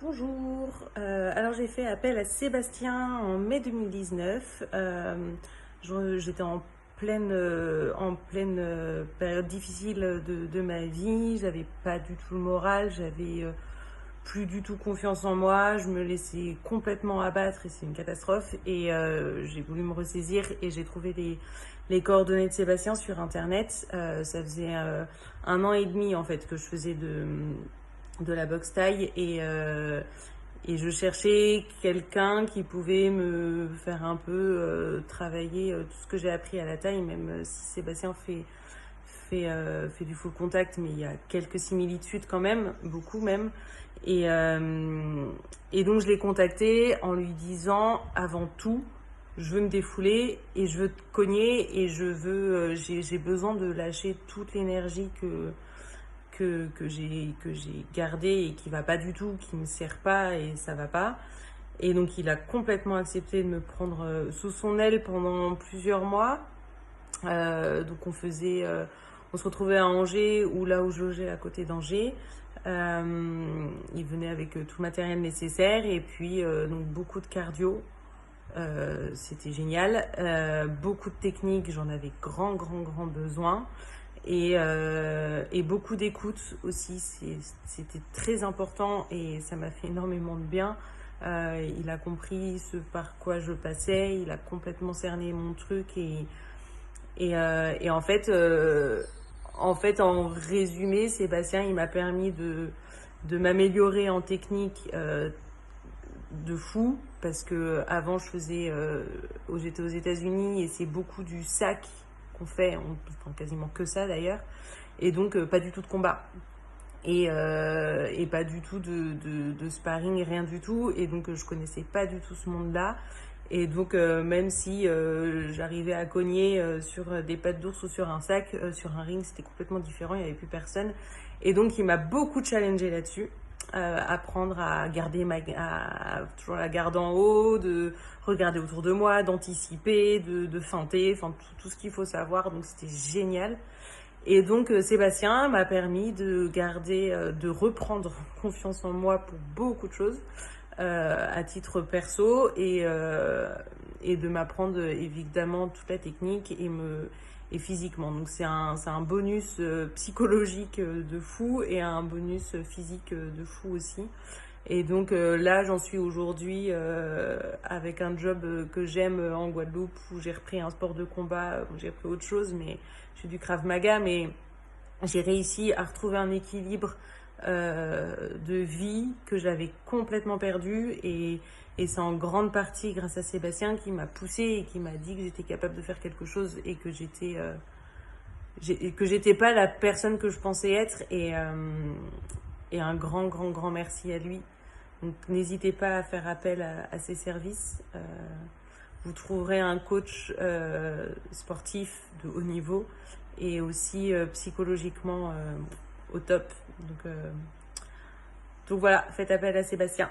Bonjour, alors j'ai fait appel à Sébastien en mai 2019. J'étais en pleine période difficile de ma vie. J'avais pas du tout le moral, j'avais plus du tout confiance en moi. Je me laissais complètement abattre et c'est une catastrophe. Et j'ai voulu me ressaisir et j'ai trouvé les coordonnées de Sébastien sur Internet. Ça faisait 1 an et demi en fait que je faisais de la boxe taille et je cherchais quelqu'un qui pouvait me faire un peu travailler tout ce que j'ai appris à la taille, même si Sébastien fait du full contact, mais il y a quelques similitudes quand même, beaucoup même. Et, euh, et donc je l'ai contacté en lui disant avant tout, je veux me défouler et je veux te cogner et j'ai besoin de lâcher toute l'énergie que j'ai gardé et qui va pas du tout, qui me sert pas et ça va pas. Et donc il a complètement accepté de me prendre sous son aile pendant plusieurs mois. Donc on se retrouvait à Angers ou là où je logeais à côté d'Angers. Il venait avec tout le matériel nécessaire et puis donc beaucoup de cardio. C'était génial. Beaucoup de techniques, j'en avais grand besoin. Et beaucoup d'écoute aussi, c'était très important et ça m'a fait énormément de bien. Il a compris ce par quoi je passais, il a complètement cerné mon truc et en résumé, Sébastien, il m'a permis de m'améliorer en technique de fou parce que avant j'étais aux États-Unis et c'est beaucoup du sac qu'on fait, on quasiment que ça d'ailleurs, et donc pas du tout de combat et pas du tout de sparring, rien du tout, et donc je connaissais pas du tout ce monde-là. Et donc même si j'arrivais à cogner sur des pattes d'ours ou sur un sac, sur un ring c'était complètement différent, il n'y avait plus personne. Et donc il m'a beaucoup challengé là-dessus. Apprendre à toujours la garde en haut, de regarder autour de moi, d'anticiper, de feinter, enfin tout ce qu'il faut savoir. Donc c'était génial. Et donc Sébastien m'a permis de reprendre confiance en moi pour beaucoup de choses à titre perso et de m'apprendre évidemment toute la technique et physiquement. Donc c'est un bonus psychologique de fou et un bonus physique de fou aussi. Et donc là, j'en suis aujourd'hui avec un job que j'aime en Guadeloupe où j'ai repris un sport de combat, où j'ai repris autre chose, mais je fais du Krav Maga, mais j'ai réussi à retrouver un équilibre de vie que j'avais complètement perdu et c'est en grande partie grâce à Sébastien qui m'a poussé et qui m'a dit que j'étais capable de faire quelque chose et que j'étais pas la personne que je pensais être et un grand merci à lui. Donc n'hésitez pas à faire appel à ses services. Vous trouverez un coach sportif de haut niveau et aussi psychologiquement au top. Donc voilà, faites appel à Sébastien.